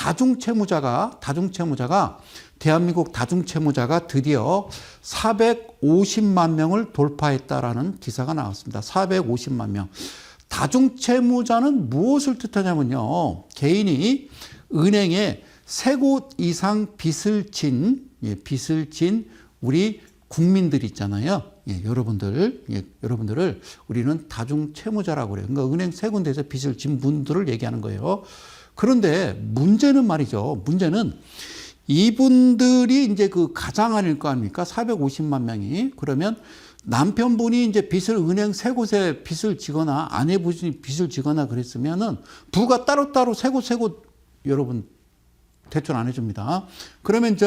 다중채무자가 대한민국 다중채무자가 드디어 450만 명을 돌파했다라는 기사가 나왔습니다. 450만 명. 다중채무자는 무엇을 뜻하냐면요. 개인이 은행에 3곳 이상 빚을 진 우리 국민들 있잖아요. 여러분들을 우리는 다중채무자라고 그래요. 그러니까 은행 3군데에서 빚을 진 분들을 얘기하는 거예요. 그런데 문제는 말이죠. 문제는 이분들이 이제 그 가장 아닐 거 아닙니까? 450만 명이. 그러면 남편분이 이제 빚을 은행 3곳에 빚을 지거나 아내분이 빚을 지거나 그랬으면은 부가 따로따로 3곳 여러분 대출 안 해줍니다. 그러면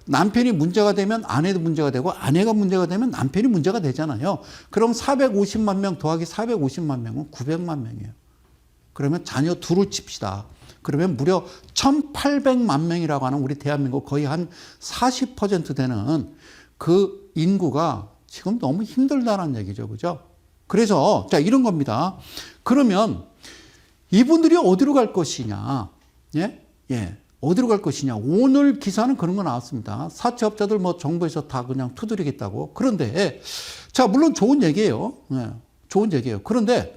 남편이 문제가 되면 아내도 문제가 되고 아내가 문제가 되면 남편이 문제가 되잖아요. 그럼 450만 명 더하기 450만 명은 900만 명이에요. 그러면 자녀 둘을 칩시다. 그러면 무려 1800만 명이라고 하는 우리 대한민국 거의 한 40% 되는 그 인구가 지금 너무 힘들다는 얘기죠. 그죠? 그래서 이런 겁니다. 그러면 이분들이 어디로 갈 것이냐? 어디로 갈 것이냐. 오늘 기사는 그런 거 나왔습니다. 사채업자들 정부에서 다 그냥 두드리겠다고. 그런데, 물론 좋은 얘기예요. 좋은 얘기예요. 그런데,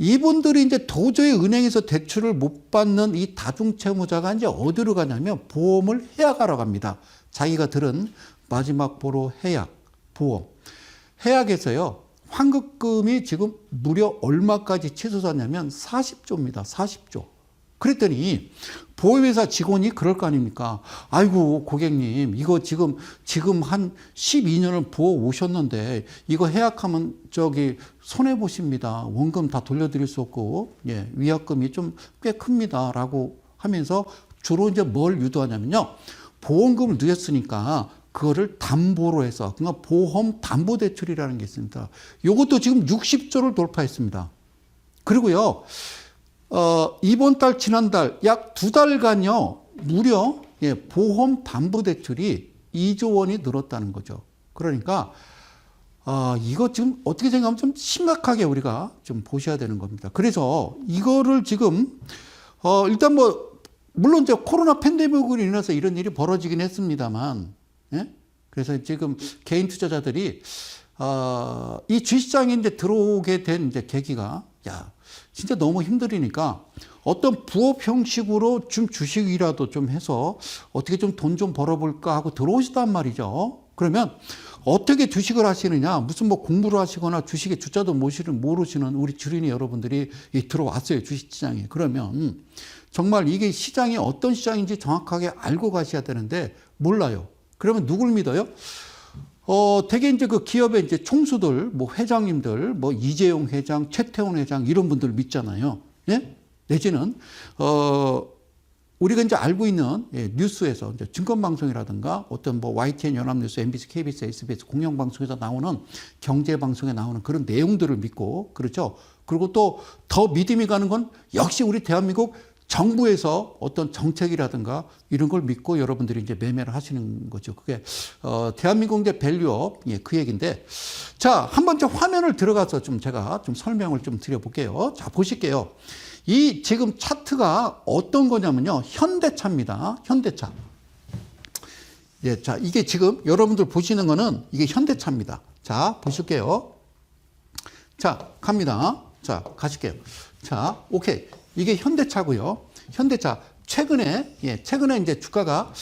이분들이 이제 도저히 은행에서 대출을 못 받는 이 다중채무자가 이제 어디로 가냐면 보험을 해약하러 갑니다. 자기가 들은 마지막 보로 해약, 보험. 해약에서요, 환급금이 지금 무려 얼마까지 치솟았냐면 40조입니다. 40조. 그랬더니 보험회사 직원이 그럴 거 아닙니까? 아이고 고객님 이거 지금 한 12년을 부어 오셨는데 이거 해약하면 손해 보십니다. 원금 다 돌려드릴 수 없고 위약금이 좀 꽤 큽니다라고 하면서 주로 이제 뭘 유도하냐면요. 보험금을 늦었으니까 그거를 담보로 해서 그러니까 보험 담보 대출이라는 게 있습니다. 이것도 지금 60조를 돌파했습니다. 그리고요. 이번 달, 지난달 약 2달간요, 무려 보험 담보 대출이 2조 원이 늘었다는 거죠. 그러니까, 이거 지금 어떻게 생각하면 좀 심각하게 우리가 좀 보셔야 되는 겁니다. 그래서 이거를 지금, 일단 물론 이제 코로나 팬데믹으로 인해서 이런 일이 벌어지긴 했습니다만, 그래서 지금 개인 투자자들이, 이 주식시장에 이제 들어오게 된 이제 계기가, 진짜 너무 힘들으니까 어떤 부업 형식으로 좀 주식이라도 좀 해서 어떻게 좀 돈 좀 벌어볼까 하고 들어오시단 말이죠. 그러면 어떻게 주식을 하시느냐, 무슨 공부를 하시거나 주식의 주자도 모르시는 우리 주린이 여러분들이 들어왔어요, 주식시장에. 그러면 정말 이게 시장이 어떤 시장인지 정확하게 알고 가셔야 되는데 몰라요. 그러면 누굴 믿어요? 되게 이제 그 기업의 이제 총수들, 회장님들, 이재용 회장, 최태원 회장 이런 분들 믿잖아요. 내지는 우리가 이제 알고 있는 뉴스에서 이제 증권방송이라든가 어떤 YTN 연합뉴스, MBC, KBS, SBS 공영방송에서 나오는 경제방송에 나오는 그런 내용들을 믿고 그렇죠. 그리고 또 더 믿음이 가는 건 역시 우리 대한민국 정부에서 어떤 정책이라든가 이런 걸 믿고 여러분들이 이제 매매를 하시는 거죠. 그게 대한민국 이제 밸류업 그 얘기인데, 한번 화면을 들어가서 제가 설명을 드려볼게요. 보실게요. 이 지금 차트가 어떤 거냐면요, 현대차입니다. 현대차. 이게 지금 여러분들 보시는 거는 이게 현대차입니다. 보실게요. 갑니다. 가실게요. 오케이. 이게 현대차고요. 현대차 최근에 이제 주가가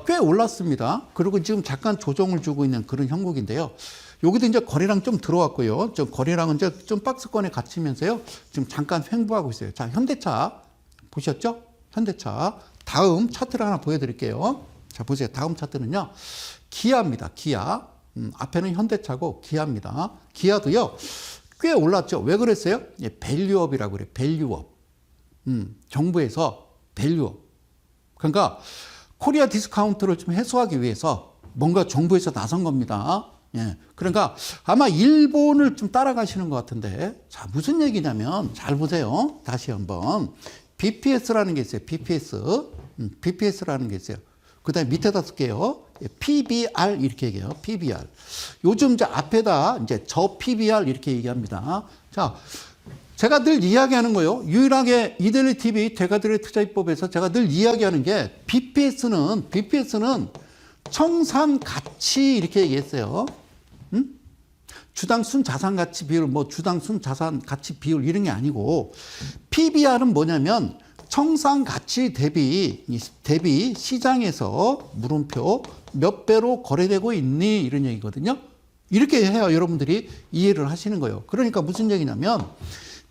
꽤 올랐습니다. 그리고 지금 잠깐 조정을 주고 있는 그런 형국인데요. 여기도 이제 거래량 좀 들어왔고요. 거래량은 이제 좀 박스권에 갇히면서요. 지금 잠깐 횡보하고 있어요. 현대차 보셨죠? 현대차. 다음 차트를 하나 보여드릴게요. 보세요. 다음 차트는요. 기아입니다. 기아. 앞에는 현대차고 기아입니다. 기아도요. 꽤 올랐죠. 왜 그랬어요? 밸류업이라고 그래요. 밸류업. 정부에서 밸류업. 그러니까 코리아 디스카운트를 좀 해소하기 위해서 뭔가 정부에서 나선 겁니다. 그러니까 아마 일본을 좀 따라가시는 것 같은데, 무슨 얘기냐면 잘 보세요. 다시 한번 BPS라는 게 있어요. BPS라는 게 있어요. 그다음에 밑에다 쓸게요. PBR 이렇게 얘기해요. PBR. 요즘 이제 앞에다 이제 저 PBR 이렇게 얘기합니다. 제가 늘 이야기하는 거요. 유일하게 이데리 TV 대가들의 투자입법에서 제가 늘 이야기하는 게 BPS는 청산 가치 이렇게 얘기했어요. 주당 순 자산 가치 비율, 뭐 주당 순 자산 가치 비율 이런 게 아니고 PBR은 뭐냐면 청산 가치 대비 시장에서 물음표 몇 배로 거래되고 있니 이런 얘기거든요. 이렇게 해야 여러분들이 이해를 하시는 거예요. 그러니까 무슨 얘기냐면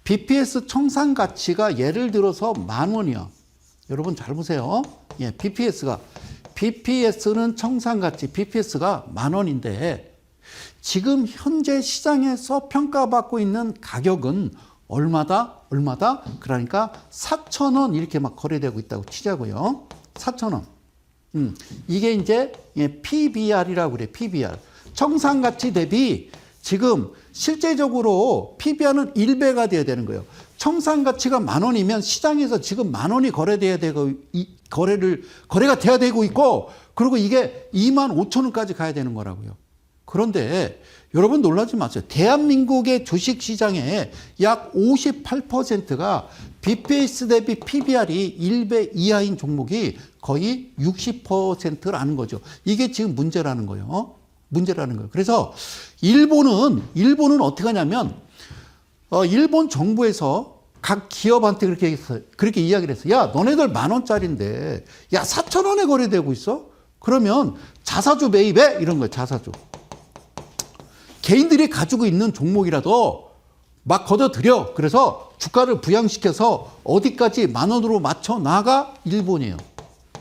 BPS 청산 가치가 예를 들어서 10,000원이야. 여러분 잘 보세요. 예, BPS는 청산 가치 BPS가 10,000원인데 지금 현재 시장에서 평가받고 있는 가격은 얼마다? 그러니까 4,000원 이렇게 막 거래되고 있다고 치자고요. 4,000원. 이게 이제 PBR이라고 그래. PBR. 청산 가치 대비 지금 실제적으로 PBR은 1배가 돼야 되는 거예요. 청산 가치가 10,000원이면 시장에서 지금 10,000원이 거래돼야 되고 거래가 돼야 되고 있고 그리고 이게 25,000원까지 가야 되는 거라고요. 그런데 여러분 놀라지 마세요. 대한민국의 주식시장의 약 58%가 BPS 대비 PBR이 1배 이하인 종목이 거의 60%라는 거죠. 이게 지금 문제라는 거예요. 그래서 일본은 어떻게 하냐면 일본 정부에서 각 기업한테 그렇게 이야기를 했어요. 야, 너네들 10,000원짜리인데 야 4,000원에 거래되고 있어? 그러면 자사주 매입해? 이런 거예요. 자사주. 개인들이 가지고 있는 종목이라도 막 걷어들여. 그래서 주가를 부양시켜서 어디까지 10,000원으로 맞춰 나가 일본이에요.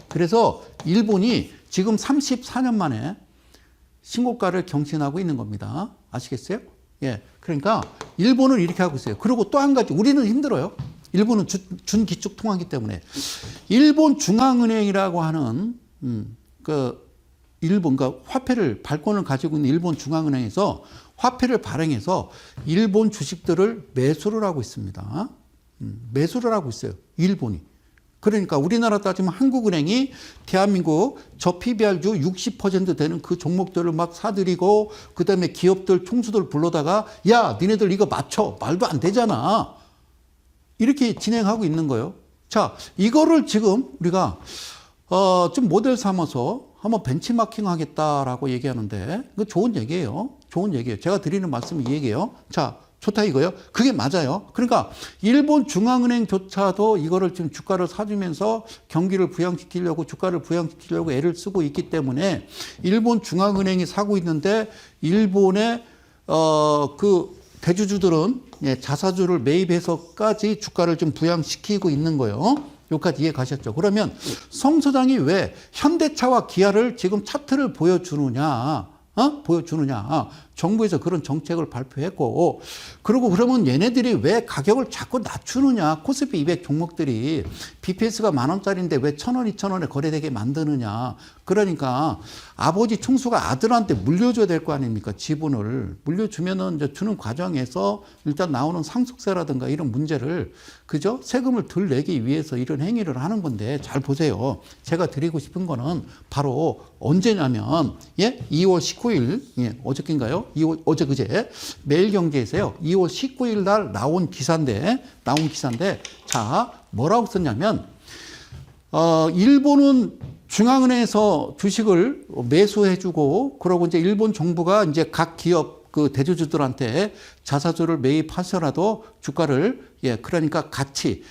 그래서 일본이 지금 34년 만에 신고가를 경신하고 있는 겁니다. 아시겠어요? 예. 그러니까 일본은 이렇게 하고 있어요. 그리고 또 한 가지 우리는 힘들어요. 일본은 준기축 통화기 때문에 일본 중앙은행이라고 하는 그러니까 화폐를 발권을 가지고 있는 일본 중앙은행에서 화폐를 발행해서 일본 주식들을 매수를 하고 있습니다. 매수를 하고 있어요. 일본이. 그러니까 우리나라 따지면 한국은행이 대한민국 저 PBR주 60% 되는 그 종목들을 막 사들이고 그다음에 기업들 총수들 불러다가 야 니네들 이거 맞춰. 말도 안 되잖아. 이렇게 진행하고 있는 거예요. 자, 이거를 지금 우리가 좀 모델 삼아서 한번 벤치마킹 하겠다라고 얘기하는데 이거 좋은 얘기예요. 제가 드리는 말씀이 이 얘기예요. 자, 좋다 이거요. 그게 맞아요. 그러니까 일본 중앙은행조차도 이거를 지금 주가를 사주면서 경기를 부양시키려고 주가를 부양시키려고 애를 쓰고 있기 때문에 일본 중앙은행이 사고 있는데 일본의 그 대주주들은 자사주를 매입해서까지 주가를 좀 부양시키고 있는 거예요. 여기까지 이해 가셨죠? 그러면 성 소장이 왜 현대차와 기아를 지금 차트를 보여주느냐? 정부에서 그런 정책을 발표했고, 그리고 그러면 얘네들이 왜 가격을 자꾸 낮추느냐? 코스피 200 종목들이 BPS가 10,000원짜리인데 왜 1,000원, 2,000원에 거래되게 만드느냐? 그러니까 아버지 총수가 아들한테 물려줘야 될 거 아닙니까? 지분을 물려주면은 이제 주는 과정에서 일단 나오는 상속세라든가 이런 문제를 그죠? 세금을 덜 내기 위해서 이런 행위를 하는 건데 잘 보세요. 제가 드리고 싶은 거는 바로 언제냐면 2월 19일 어저께인가요? 어제 그제 매일경제에서요. 2월 19일 날 나온 기사인데 자 뭐라고 썼냐면 일본은 중앙은행에서 주식을 매수해주고 그러고 이제 일본 정부가 이제 각 기업 그 대주주들한테 자사주를 매입하셔라도 주가를 그러니까 가치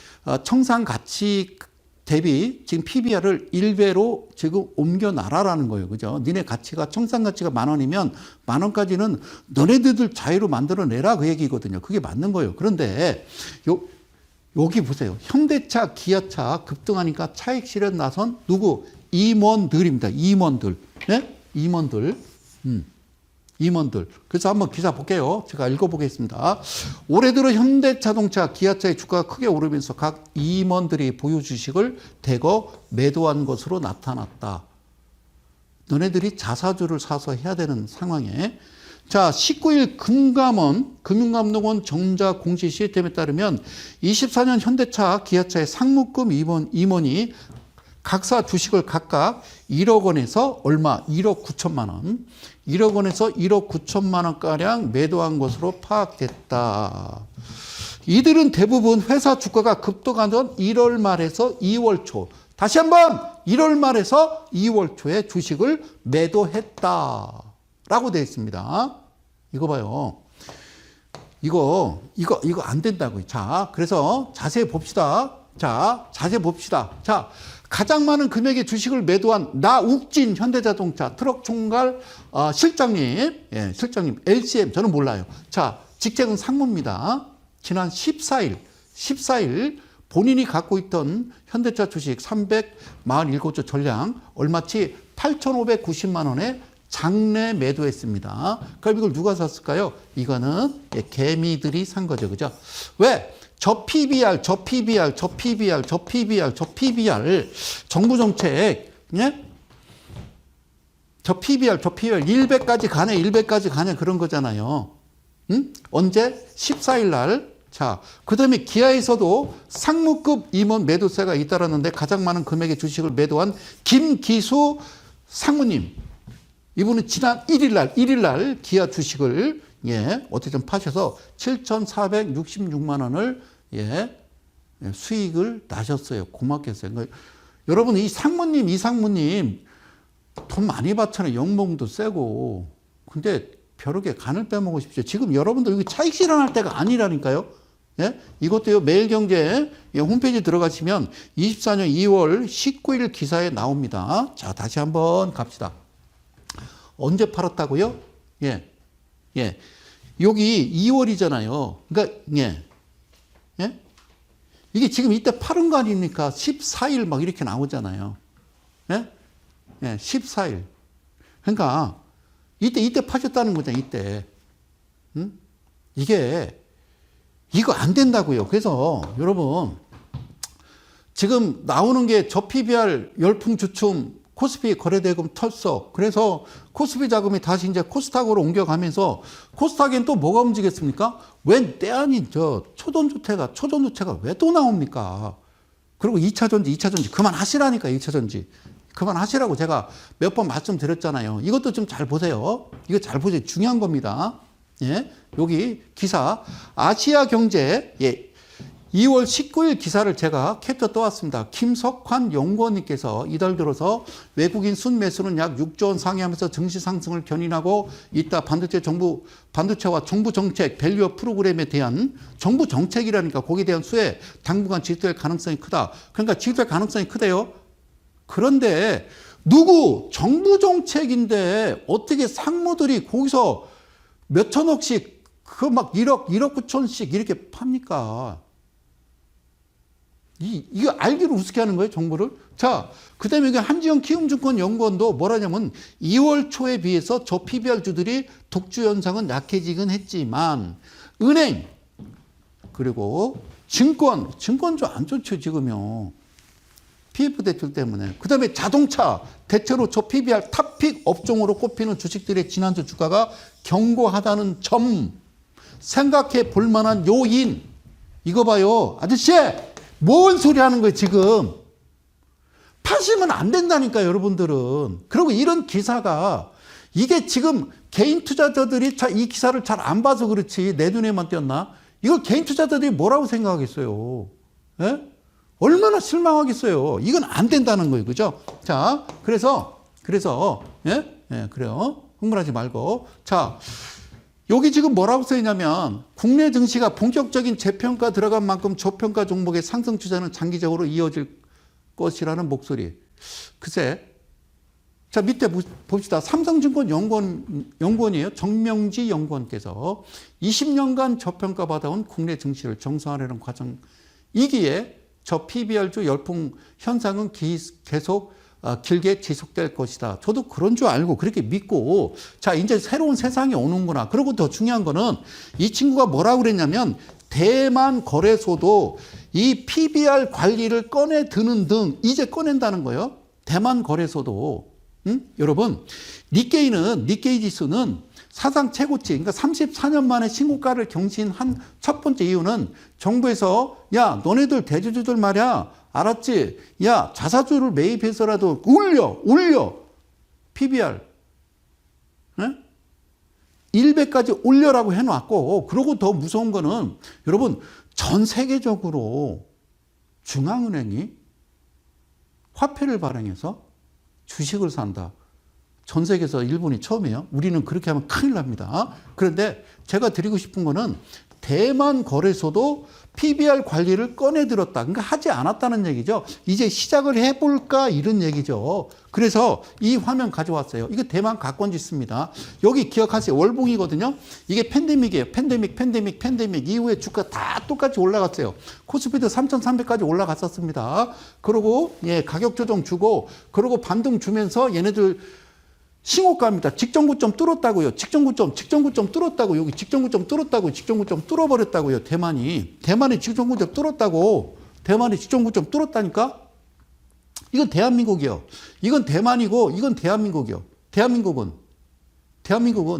청산 가치 대비 지금 PBR을 1배로 지금 옮겨놔라라는 거예요. 그죠? 니네 가치가, 청산 가치가 10,000원이면 10,000원까지는 너네들 자유로 만들어내라 그 얘기거든요. 그게 맞는 거예요. 그런데 여기 보세요. 현대차, 기아차 급등하니까 차익 실현 나선 누구? 임원들입니다. 임원들. 네? 임원들. 그래서 한번 기사 볼게요. 제가 읽어보겠습니다. 올해 들어 현대자동차, 기아차의 주가가 크게 오르면서 각 임원들이 보유 주식을 대거 매도한 것으로 나타났다. 너네들이 자사주를 사서 해야 되는 상황에 자 19일 금융감독원 정자 공시 시스템에 따르면 24년 현대차, 기아차의 상무급 임원이 각사 주식을 각각 1억 원에서 얼마? 1억 9천만 원. 1억 원에서 1억 9천만 원가량 매도한 것으로 파악됐다. 이들은 대부분 회사 주가가 급등하던 1월 말에서 2월 초, 다시 한번 1월 말에서 2월 초에 주식을 매도했다라고 되어 있습니다. 이거 봐요. 이거 안 된다고요. 자, 그래서 자세히 봅시다. 자, 자세히 봅시다. 자, 가장 많은 금액의 주식을 매도한 나욱진 현대자동차 트럭 총괄 실장님, 예, 실장님 LCM 저는 몰라요. 자, 직책은 상무입니다. 지난 14일 본인이 갖고 있던 현대차 주식 347조 전량 얼마치 8,590만 원에 장내 매도했습니다. 그럼 이걸 누가 샀을까요? 이거는 개미들이 산 거죠. 그죠? 왜? 저 PBR 정부 정책, 예? 저 PBR 100까지 가네 그런 거잖아요. 응? 언제? 14일 날. 자, 그 다음에 기아에서도 상무급 임원 매도세가 잇따랐는데 가장 많은 금액의 주식을 매도한 김기수 상무님. 이분은 지난 1일 날 기아 주식을, 예, 어떻게든 파셔서 7,466만 원을, 예, 수익을 나셨어요. 고맙겠어요. 그러니까 여러분, 이 상무님 돈 많이 받잖아요. 연봉도 세고. 근데 벼룩에 간을 빼먹으십시오. 지금 여러분들 여기 차익 실현할 때가 아니라니까요. 예? 이것도요, 매일경제 홈페이지 들어가시면 24년 2월 19일 기사에 나옵니다. 자, 다시 한번 갑시다. 언제 팔았다고요? 예. 예. 여기 2월이잖아요. 그러니까, 예. 예? 이게 지금 이때 팔은 거 아닙니까? 14일 막 이렇게 나오잖아요. 예? 예, 14일. 그러니까, 이때 파셨다는 거잖아요, 이때. 응? 이거 안 된다고요. 그래서 여러분, 지금 나오는 게 저 PBR 열풍 주춤, 코스피 거래대금 털썩. 그래서 코스피 자금이 다시 이제 코스닥으로 옮겨가면서 코스닥엔 또 뭐가 움직였습니까? 웬 때 아닌 초전주체가 왜 또 나옵니까? 그리고 2차 전지 그만하시라니까. 2차 전지 그만하시라고 제가 몇 번 말씀드렸잖아요. 이것도 좀 잘 보세요. 이거 잘 보세요. 중요한 겁니다. 예, 여기 기사 아시아 경제, 예, 2월 19일 기사를 제가 캡처 떠왔습니다. 김석환 연구원님께서 이달 들어서 외국인 순매수는 약 6조 원 상회하면서 증시 상승을 견인하고 있다. 반도체와 정부 정책 밸류업 프로그램에 대한 정부 정책이라니까 거기에 대한 수혜 당분간 지속될 가능성이 크다. 그러니까 지속될 가능성이 크대요. 그런데 정부 정책인데 어떻게 상무들이 거기서 몇 천억씩 그 막 1억 9천씩 이렇게 팝니까? 이거 알기로 우습게 하는 거예요, 정부를. 자, 그 다음에 여기 한지영 키움증권 연구원도 뭐라냐면 2월 초에 비해서 저 PBR 주들이 독주 현상은 약해지긴 했지만 은행 그리고 증권주 안 좋죠, 지금요. PF 대출 때문에. 그 다음에 자동차, 대체로 저 PBR 탑픽 업종으로 꼽히는 주식들의 지난주 주가가 견고하다는 점, 생각해 볼 만한 요인. 이거 봐요. 아저씨, 뭔 소리 하는 거예요, 지금? 파시면 안 된다니까, 여러분들은. 그리고 이런 기사가, 이게 지금 개인 투자자들이 이 기사를 잘 안 봐서 그렇지, 내 눈에만 띄었나? 이걸 개인 투자자들이 뭐라고 생각하겠어요? 예? 얼마나 실망하겠어요. 이건 안 된다는 거예요. 그죠? 자, 그래서, 예? 예, 그래요. 흥분하지 말고. 자, 여기 지금 뭐라고 써있냐면, 국내 증시가 본격적인 재평가 들어간 만큼 저평가 종목의 상승 추세는 장기적으로 이어질 것이라는 목소리. 글쎄. 자, 밑에 봅시다. 삼성증권 연구원이에요. 정명지 연구원께서 20년간 저평가 받아온 국내 증시를 정상화하려는 과정이기에 저 PBR주 열풍 현상은 계속 길게 지속될 것이다. 저도 그런 줄 알고 그렇게 믿고, 자, 이제 새로운 세상이 오는구나. 그리고 더 중요한 거는 이 친구가 뭐라고 그랬냐면, 대만 거래소도 이 PBR 관리를 꺼내드는 등 이제 꺼낸다는 거예요. 대만 거래소도. 응? 여러분, 니케이 지수는 사상 최고치, 그러니까 34년 만에 신고가를 경신한 첫 번째 이유는 정부에서, 야, 너네들 대주주들 말이야, 알았지? 야, 자사주를 매입해서라도 올려. PBR. 네? 1배까지 올려라고 해놨고, 그리고 더 무서운 거는, 여러분, 전 세계적으로 중앙은행이 화폐를 발행해서 주식을 산다. 전 세계에서 일본이 처음이에요. 우리는 그렇게 하면 큰일 납니다. 그런데 제가 드리고 싶은 거는 대만 거래소도 PBR 관리를 꺼내들었다. 그러니까 하지 않았다는 얘기죠. 이제 시작을 해볼까 이런 얘기죠. 그래서 이 화면 가져왔어요. 이거 대만 가건지수입니다. 여기 기억하세요. 월봉이거든요. 이게 팬데믹이에요. 팬데믹 이후에 주가 다 똑같이 올라갔어요. 코스피도 3,300까지 올라갔었습니다. 그리고 가격 조정 주고 그리고 반등 주면서 얘네들 신고가입니다. 직전고점 뚫었다고요. 직전고점 뚫었다고. 여기 직전고점 뚫었다고. 직전고점 뚫어버렸다고요. 대만이 직전고점 뚫었다고. 대만이 직전고점 뚫었다니까? 이건 대한민국이요. 이건 대만이고 이건 대한민국이요. 대한민국은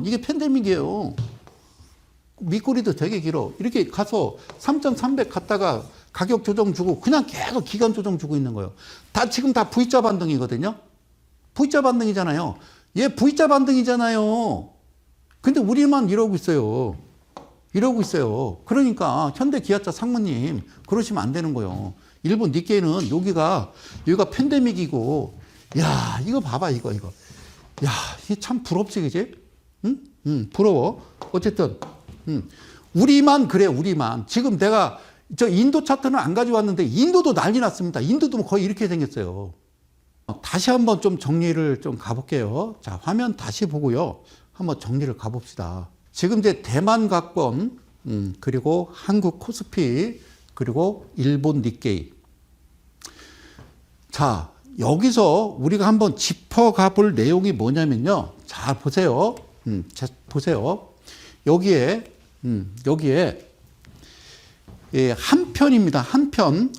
이게 팬데믹이에요. 밑꼬리도 되게 길어. 이렇게 가서 3,300 갔다가 가격 조정 주고 그냥 계속 기간 조정 주고 있는 거예요. 지금 다 V자 반등이거든요. V자 반등이잖아요. 얘 V자 반등이잖아요. 근데 우리만 이러고 있어요. 그러니까 현대 기아차 상무님 그러시면 안 되는 거예요. 일본 니케이는 여기가 팬데믹이고, 야 이거 봐봐 이거. 야 이게 참 부럽지 그지? 응? 부러워. 어쨌든 우리만 그래 우리만. 지금 내가 저 인도 차트는 안 가져왔는데 인도도 난리 났습니다. 인도도 거의 이렇게 생겼어요. 다시 한번 좀 정리를 좀 가볼게요. 자, 화면 다시 보고요. 한번 정리를 가봅시다. 지금 이제 대만 가권, 그리고 한국 코스피, 그리고 일본 니케이. 자, 여기서 우리가 한번 짚어가 볼 내용이 뭐냐면요. 자, 보세요. 보세요. 여기에 한 편입니다. 한 편.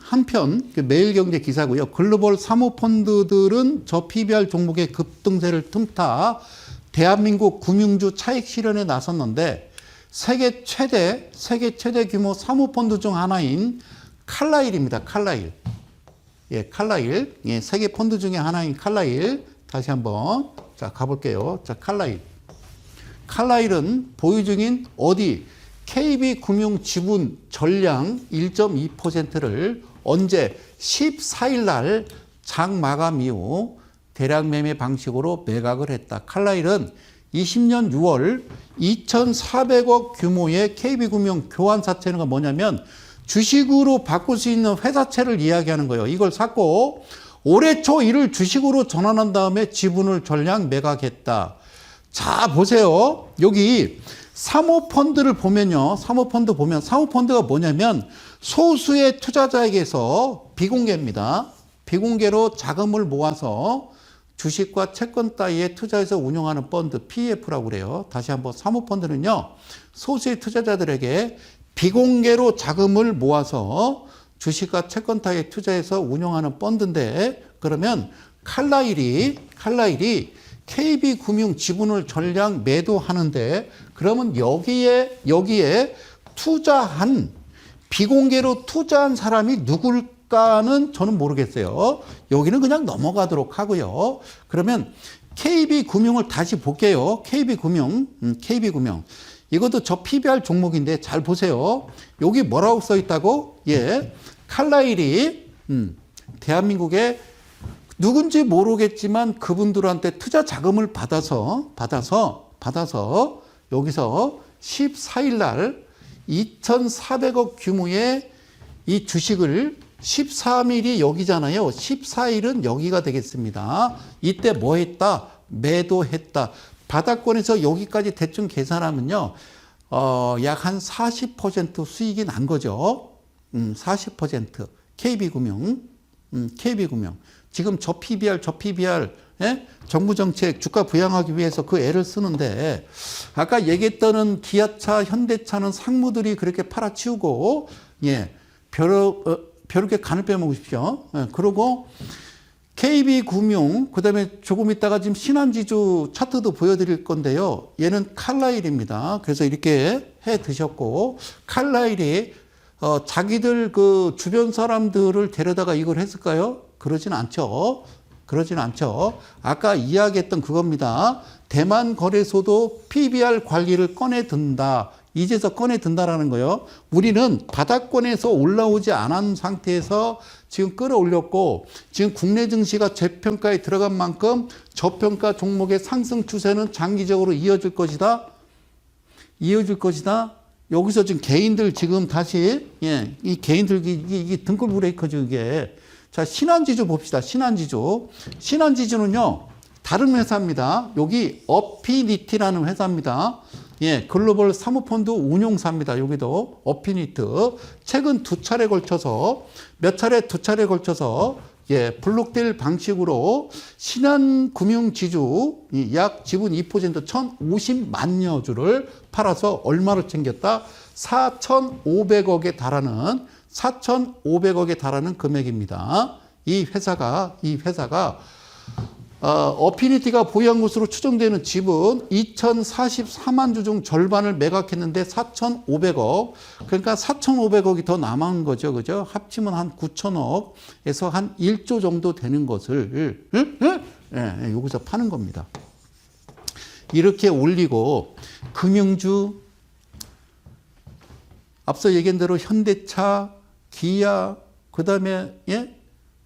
매일경제 기사고요. 글로벌 사모펀드들은 저 PBR 종목의 급등세를 틈타 대한민국 금융주 차익 실현에 나섰는데 세계 최대 규모 사모펀드 중 하나인 칼라일입니다. 칼라일. 세계 펀드 중에 하나인 칼라일. 다시 한번 가볼게요. 칼라일은 보유 중인 어디? KB금융 지분 전량 1.2%를 언제 14일 날 장 마감 이후 대량 매매 방식으로 매각을 했다. 칼라일은 20년 6월 2,400억 규모의 KB금융 교환사채가 뭐냐면 주식으로 바꿀 수 있는 회사채를 이야기하는 거예요. 이걸 샀고 올해 초 이를 주식으로 전환한 다음에 지분을 전량 매각했다. 자, 보세요. 여기 사모펀드를 보면요. 사모펀드가 뭐냐면 소수의 투자자에게서 비공개입니다. 비공개로 자금을 모아서 주식과 채권 따위에 투자해서 운용하는 펀드 PEF라고 그래요. 다시 한번 사모펀드는요. 소수의 투자자들에게 비공개로 자금을 모아서 주식과 채권 따위에 투자해서 운용하는 펀드인데 그러면 칼라일이 KB금융 지분을 전량 매도하는데 그러면 여기에 비공개로 투자한 사람이 누굴까는 저는 모르겠어요. 여기는 그냥 넘어가도록 하고요. 그러면 KB금융을 다시 볼게요. KB금융. 이것도 저 PBR 종목인데 잘 보세요. 여기 뭐라고 써 있다고? 칼라일이 대한민국의 누군지 모르겠지만 그분들한테 투자 자금을 받아서 여기서 14일 날 2,400억 규모의 이 주식을 13일이 여기잖아요. 14일은 여기가 되겠습니다. 이때 뭐 했다? 매도했다. 바닥권에서 여기까지 대충 계산하면요. 약 한 40% 수익이 난 거죠. 40%. KB금융. 지금 저 PBR, 정부 정책 주가 부양하기 위해서 그 애를 쓰는데 아까 얘기했던 기아차, 현대차는 상무들이 그렇게 팔아치우고 벼룩게 간을 빼먹으십시오. 그리고 KB금융, 그 다음에 조금 있다가 지금 신한지주 차트도 보여드릴 건데요. 얘는 칼라일입니다. 그래서 이렇게 해 드셨고 칼라일이 자기들 그 주변 사람들을 데려다가 이걸 했을까요? 그러진 않죠. 아까 이야기했던 그겁니다. 대만 거래소도 PBR 관리를 꺼내 든다. 이제서 꺼내 든다라는 거예요. 우리는 바닥권에서 올라오지 않은 상태에서 지금 끌어올렸고 지금 국내 증시가 재평가에 들어간 만큼 저평가 종목의 상승 추세는 장기적으로 이어질 것이다. 이어질 것이다. 여기서 지금 개인들 지금 다시 이 개인들 이게 등골 브레이커죠 이게. 자, 신한지주 봅시다. 신한지주는요 다른 회사입니다. 여기 어피니티라는 회사입니다. 글로벌 사모펀드 운용사입니다. 여기도 어피니트. 최근 두 차례 걸쳐서 블록딜 방식으로 신한금융지주 약 지분 2% 1,050만여 주를 팔아서 얼마를 챙겼다? 4,500억에 달하는 금액입니다. 이 회사가 어피니티가 보유한 것으로 추정되는 지분 2,044만 주 중 절반을 매각했는데 4,500억. 그러니까 4,500억이 더 남은 거죠. 그죠? 합치면 한 9천억에서 한 1조 정도 되는 것을 여기서 파는 겁니다. 이렇게 올리고 금융주 앞서 얘기한 대로 현대차, 기아, 그다음에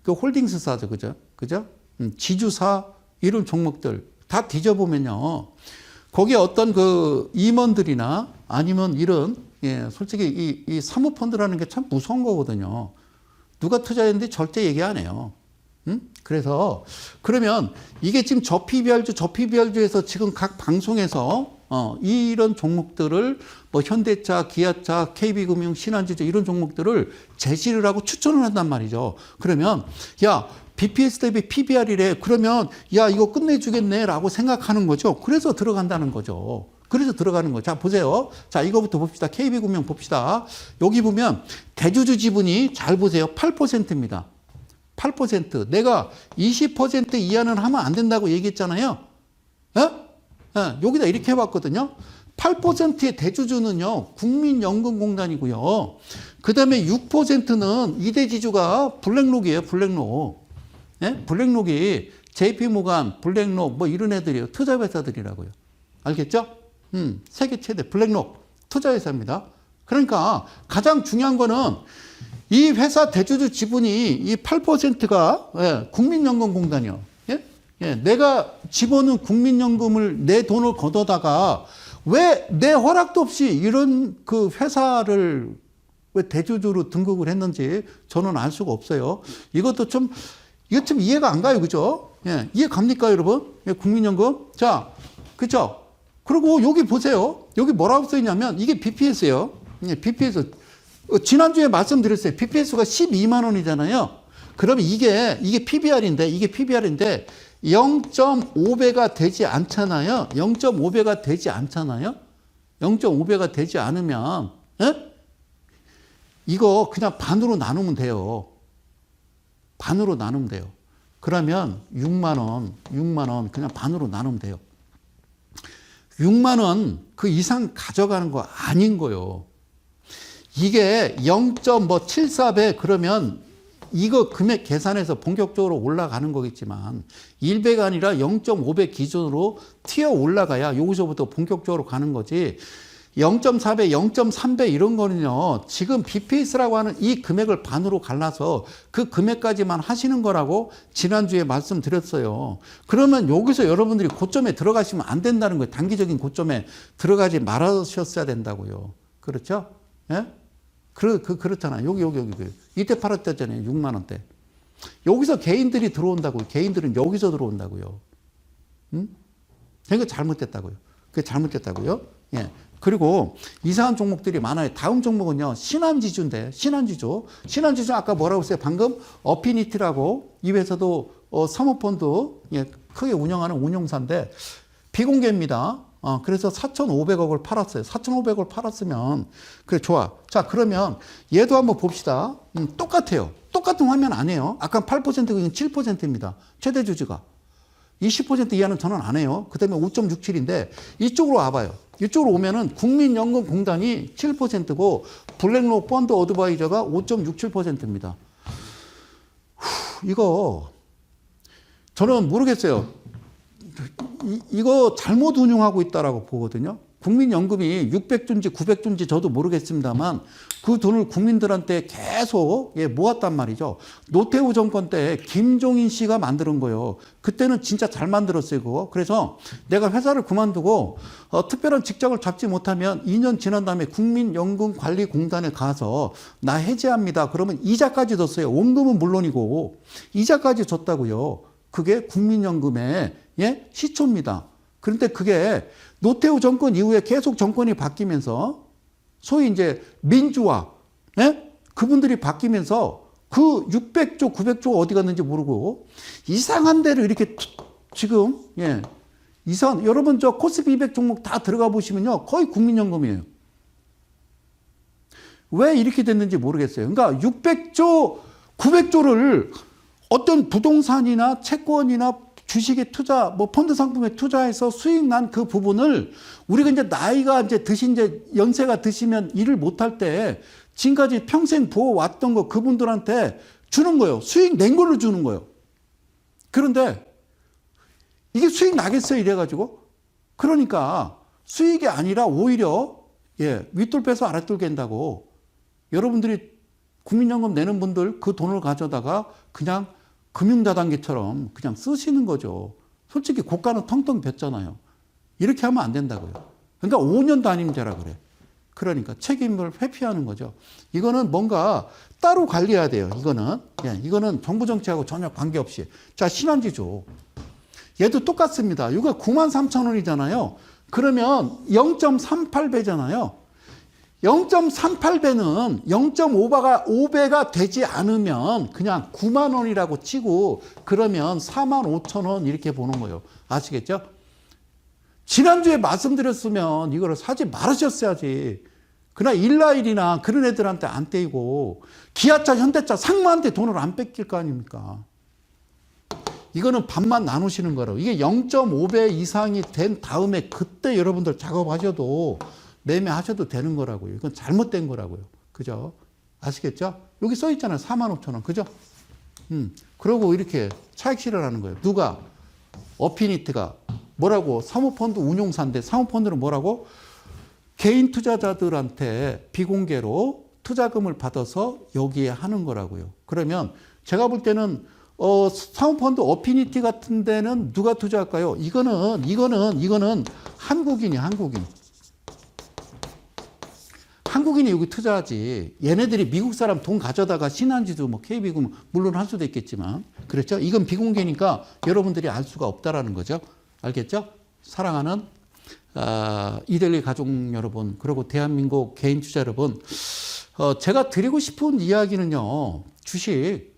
그 홀딩스사죠. 그죠? 지주사 이런 종목들 다 뒤져보면요. 거기에 어떤 그 임원들이나 아니면 이런 솔직히 이 사모펀드라는 게 참 무서운 거거든요. 누가 투자했는데 절대 얘기 안 해요. 그래서 그러면 이게 지금 저 PBR주에서 지금 각 방송에서 이런 종목들을 뭐 현대차, 기아차, KB금융, 신한지주 이런 종목들을 제시를 하고 추천을 한단 말이죠. 그러면 야 BPS 대비 PBR이래. 그러면 야 이거 끝내주겠네 라고 생각하는 거죠. 그래서 들어간다는 거죠. 자 보세요. 자 이거부터 봅시다. KB금융 봅시다. 여기 보면 대주주 지분이 잘 보세요. 8%입니다. 8%. 내가 20% 이하는 하면 안 된다고 얘기했잖아요. 여기다 이렇게 해봤거든요. 8%의 대주주는요 국민연금공단이고요. 그 다음에 6%는 이대지주가 블랙록이에요. 블랙록이 JP모간, 블랙록 뭐 이런 애들이에요. 투자회사들이라고요. 알겠죠? 세계 최대 블랙록 투자회사입니다. 그러니까 가장 중요한 거는 이 회사 대주주 지분이 이 8%가 국민연금공단이요. 내가 집어넣은 국민연금을 내 돈을 걷어다가 왜 내 허락도 없이 이런 그 회사를 왜 대주주로 등극을 했는지 저는 알 수가 없어요. 이거 좀 이해가 안 가요. 그죠? 이해 갑니까, 여러분? 국민연금. 자, 그죠? 그리고 여기 보세요. 여기 뭐라고 써 있냐면 이게 BPS예요. BPS. 지난주에 말씀드렸어요. BPS가 12만 원이잖아요. 그러면 이게 PBR인데 0.5배가 되지 않잖아요. 0.5배가 되지 않으면 이거 그냥 반으로 나누면 돼요. 그러면 6만 원 그냥 반으로 나누면 돼요. 6만 원 그 이상 가져가는 거 아닌 거요. 이게 0.74배 그러면 이거 금액 계산해서 본격적으로 올라가는 거겠지만 1배가 아니라 0.5배 기준으로 튀어 올라가야 여기서부터 본격적으로 가는 거지. 0.4배, 0.3배 이런 거는요. 지금 BPS라고 하는 이 금액을 반으로 갈라서 그 금액까지만 하시는 거라고 지난주에 말씀드렸어요. 그러면 여기서 여러분들이 고점에 들어가시면 안 된다는 거예요. 단기적인 고점에 들어가지 말으셨어야 된다고요. 그렇죠? 그렇잖아요. 여기. 이때 팔았잖아요. 6만 원대. 여기서 개인들이 들어온다고요. 개인들은 여기서 들어온다고요. 그게 잘못됐다고요. 그리고 이상한 종목들이 많아요. 다음 종목은요. 신한지주인데 신한지주 아까 뭐라고 했어요? 방금 어피니티라고 이 회사도 사모펀드 크게 운영하는 운용사인데 비공개입니다. 그래서 4,500억을 팔았어요. 4,500억을 팔았으면 그래 좋아. 자 그러면 얘도 한번 봅시다. 똑같아요. 똑같은 화면 아니에요. 아까 8%가 7%입니다. 최대 주주가 20% 이하는 저는 안 해요. 그 다음에 5.67인데 이쪽으로 와봐요. 이쪽으로 오면은 국민연금공단이 7%고 블랙록 펀드 어드바이저가 5.67%입니다. 이거 저는 모르겠어요. 이거 잘못 운용하고 있다라고 보거든요. 국민연금이 600조인지 900조인지 저도 모르겠습니다만 그 돈을 국민들한테 계속 모았단 말이죠. 노태우 정권 때 김종인 씨가 만드는 거예요. 그때는 진짜 잘 만들었어요, 그거. 그래서 내가 회사를 그만두고 특별한 직장을 잡지 못하면 2년 지난 다음에 국민연금관리공단에 가서 나 해지합니다. 그러면 이자까지 줬어요. 원금은 물론이고 이자까지 줬다고요. 그게 국민연금의 시초입니다. 그런데 그게 노태우 정권 이후에 계속 정권이 바뀌면서 소위 이제 민주화, 그분들이 바뀌면서 그 600조, 900조가 어디 갔는지 모르고 이상한 데를 이렇게 지금, 여러분 저 코스피 200 종목 다 들어가 보시면요. 거의 국민연금이에요. 왜 이렇게 됐는지 모르겠어요. 그러니까 600조, 900조를 어떤 부동산이나 채권이나 주식에 투자, 뭐 펀드 상품에 투자해서 수익 난 그 부분을 우리가 이제 나이가 이제 드신 이제 연세가 드시면 일을 못할 때 지금까지 평생 부어왔던 거 그분들한테 주는 거예요. 수익 낸 걸로 주는 거예요. 그런데 이게 수익 나겠어요? 이래가지고. 그러니까 수익이 아니라 오히려 윗돌 빼서 아랫돌 갠다고 여러분들이 국민연금 내는 분들 그 돈을 가져다가 그냥 금융다단계처럼 그냥 쓰시는 거죠. 솔직히 고가는 텅텅 폈잖아요. 이렇게 하면 안 된다고요. 그러니까 5년 단임제라 그래. 그러니까 책임을 회피하는 거죠. 이거는 뭔가 따로 관리해야 돼요. 이거는 정부 정책하고 전혀 관계없이. 자, 신한지주. 얘도 똑같습니다. 이거 93,000원이잖아요. 그러면 0.38배잖아요. 0.38배는 0.5배가 되지 않으면 그냥 9만 원이라고 치고 그러면 4만 5천 원 이렇게 보는 거예요. 아시겠죠? 지난주에 말씀드렸으면 이거를 사지 말으셨어야지. 그러나 일라일이나 그런 애들한테 안 떼이고 기아차, 현대차, 상무한테 돈을 안 뺏길 거 아닙니까? 이거는 반만 나누시는 거라고. 이게 0.5배 이상이 된 다음에 그때 여러분들 작업하셔도 매매하셔도 되는 거라고요. 이건 잘못된 거라고요. 그죠? 아시겠죠? 여기 써 있잖아요. 4만 5천 원. 그죠? 그러고 이렇게 차익 실현하는 거예요. 누가? 어피니티가. 뭐라고? 사모펀드 운용사인데 사모펀드는 뭐라고? 개인 투자자들한테 비공개로 투자금을 받아서 여기에 하는 거라고요. 그러면 제가 볼 때는 사모펀드 어피니티 같은 데는 누가 투자할까요? 이거는 한국인이 한국인이 여기 투자하지. 얘네들이 미국 사람 돈 가져다가 신한지주, 뭐 KB금 물론 할 수도 있겠지만, 그렇죠? 이건 비공개니까 여러분들이 알 수가 없다라는 거죠. 알겠죠? 사랑하는 이델리 가족 여러분, 그리고 대한민국 개인 투자 여러분, 제가 드리고 싶은 이야기는요, 주식,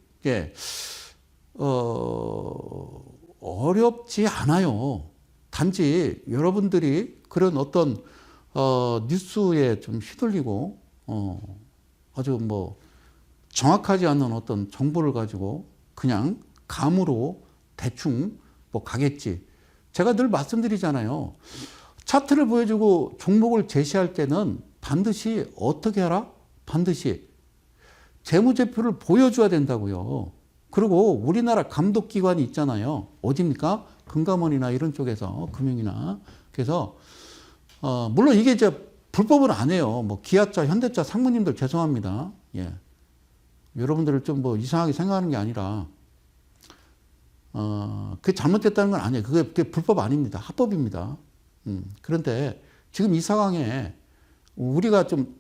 어렵지 않아요. 단지 여러분들이 그런 어떤 뉴스에 좀 휘둘리고, 아주 뭐, 정확하지 않은 어떤 정보를 가지고 그냥 감으로 대충 뭐 가겠지. 제가 늘 말씀드리잖아요. 차트를 보여주고 종목을 제시할 때는 반드시 어떻게 하라? 반드시 재무제표를 보여줘야 된다고요. 그리고 우리나라 감독기관이 있잖아요. 어디입니까? 금감원이나 이런 쪽에서, 금융이나. 그래서 물론 이게 이제 불법은 안 해요. 뭐 기아차, 현대차 상무님들 죄송합니다. 여러분들을 좀 뭐 이상하게 생각하는 게 아니라 그게 잘못됐다는 건 아니에요. 그게 불법 아닙니다. 합법입니다. 그런데 지금 이 상황에 우리가 좀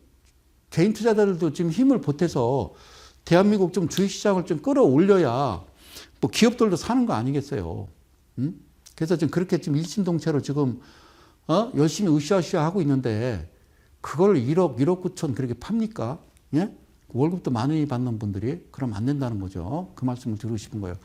개인 투자자들도 지금 힘을 보태서 대한민국 좀 주식시장을 좀 끌어올려야 뭐 기업들도 사는 거 아니겠어요. 그래서 지금 그렇게 지금 일심동체로 지금 열심히 으쌰으쌰 하고 있는데 그걸 1억 9천 그렇게 팝니까? 월급도 많이 받는 분들이 그럼 안 된다는 거죠. 그 말씀을 드리고 싶은 거예요.